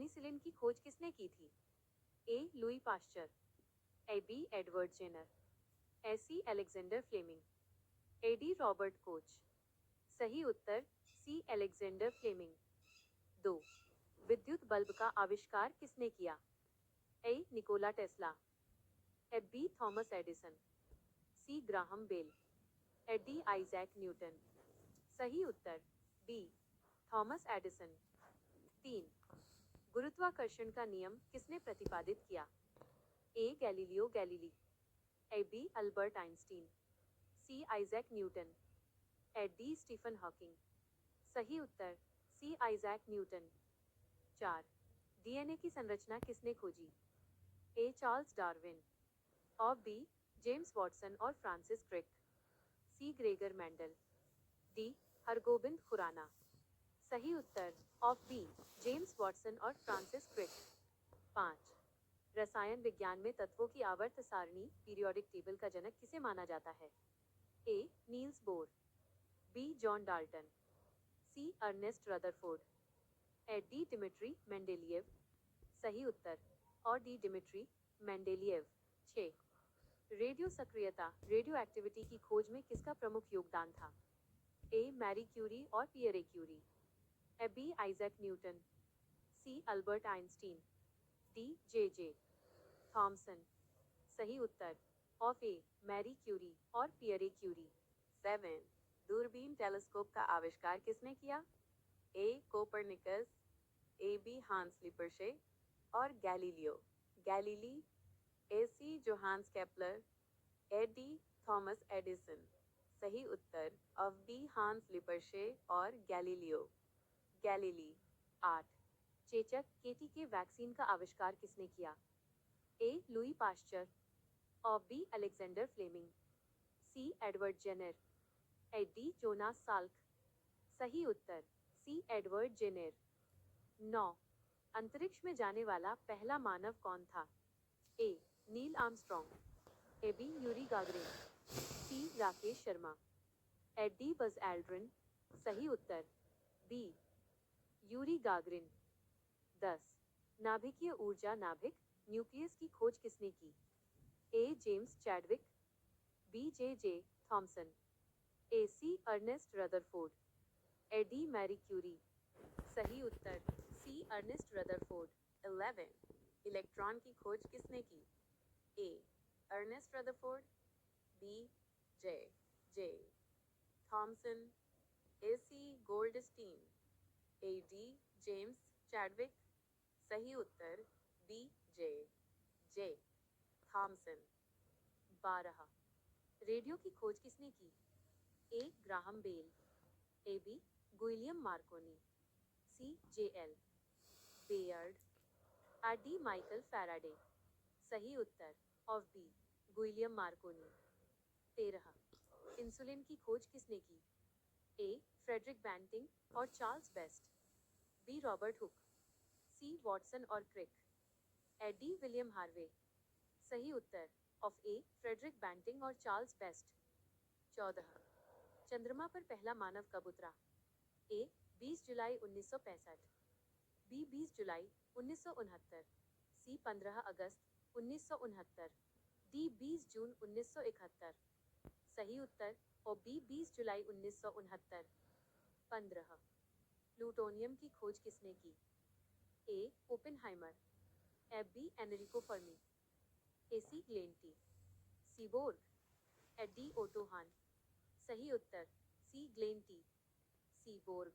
Penicillin की खोज किसने की थी? ए. लुई पाश्चर, ए. बी. एडवर्ड जेनर, ए. सी. अलेक्जेंडर फ्लेमिंग, ए. डी. Robert Koch. सही उत्तर सी. Alexander Fleming. 2. विद्युत बल्ब का आविष्कार किसने किया? ए. निकोला टेस्ला, ए. बी. थॉमस एडिसन, सी. ग्राहम बेल, ए. डी. Isaac Newton. सही उत्तर बी. Thomas Edison. 3. गुरुत्वाकर्षण का नियम किसने प्रतिपादित किया? A. Galileo Galilei, A. B. Albert Einstein, C. Isaac Newton, A. D. Stephen Hawking. सही उत्तर सी. Isaac Newton. 4. डीएनए की संरचना किसने खोजी? ए. चार्ल्स डार्विन, और बी. जेम्स वॉटसन और Francis Crick, C. Gregor Mendel, D. Hargobind Khorana. सही उत्तर ऑफ बी. जेम्स वॉटसन और फ्रांसिस क्रिक। 5. रसायन विज्ञान में तत्वों की आवर्त सारणी पीरियोडिक टेबल का जनक किसे माना जाता है? A. Niels Bohr, B. John Dalton, C. Ernest Rutherford, A. D. Dmitri Mendeleev. सही उत्तर और डी. Dmitri Mendeleev. 6. रेडियो सक्रियता रेडियो एक्टिविटी की खोज में किसका प्रमुख योगदान था? ए. मैरी क्यूरी और Pierre Curie, A. B. Isaac Newton, C. Albert Einstein, D. J. Thomson. सही उत्तर ऑफ ए. मैरी क्यूरी और पियरे क्यूरी। 7. दूरबीन टेलीस्कोप का आविष्कार किसने किया? ए. कोपरनिकस, ए. बी. हांस लिपरशे और गैलीलियो गैलीली, ए. सी. जोहान्स केपलर, ए. डी. Thomas Edison. सही उत्तर ऑफ बी. हांस लिपरशे और गैलीलियो गैलीली। 8. चेचक केटी के वैक्सीन का आविष्कार किसने किया? ए. लुई पाश्चर, और बी. अलेक्जेंडर फ्लेमिंग, सी. एडवर्ड जेनर, ए. डी. Jonas Salk. सही उत्तर सी. Edward Jenner. 9. अंतरिक्ष में जाने वाला पहला मानव कौन था? ए. नील आर्मस्ट्रॉन्ग, ए. बी. यूरी गागरिन, सी. राकेश शर्मा, ए. डी. Buzz Aldrin. सही उत्तर बी. Yuri Gagarin. 10. नाभिकीय ऊर्जा नाभिक न्यूक्लियस की खोज किसने की? A. James Chadwick, B. J. Thomson, A. C. Ernest Rutherford, A. D. Marie Curie. सही उत्तर सी. Ernest Rutherford. 11. इलेक्ट्रॉन की खोज किसने की? A. Ernest Rutherford, B. J. Thomson, A. C. Goldstein, A. D. James Chadwick. सही उत्तर B. J. Thomson. 12. Radio की खोज किसने की? A. Graham Bell, A. B. Guglielmo Marconi, C. J L. Baird, और डी. Michael Faraday. सही उत्तर of B. Guglielmo Marconi. 13. Insulin की खोज किसने की? ए. फ्रेडरिक बैंटिंग और Charles Best, B. Robert Hooke, C. Watson और Crick, A. D. William Harvey. सही उत्तर ऑफ ए. फ्रेडरिक बैंटिंग और चार्ल्स बेस्ट। 14. चंद्रमा पर पहला मानव कब उतरा? ए. 20 जुलाई 1965, बी. 20 जुलाई 1969, सी. 15 अगस्त 1969, डी. 20 जून 1971। सही उत्तर और बी. 20 जुलाई 1969। 15. प्लूटोनियम की खोज किसने की? ए. ओपेनहाइमर, ए. बी. एनरिको फर्मी, ए. सी. ग्लेंटी, सी. बोर्ग, ए. डी. ओटो हान। सही उत्तर सी. ग्लेंटी, सी. बोर्ग।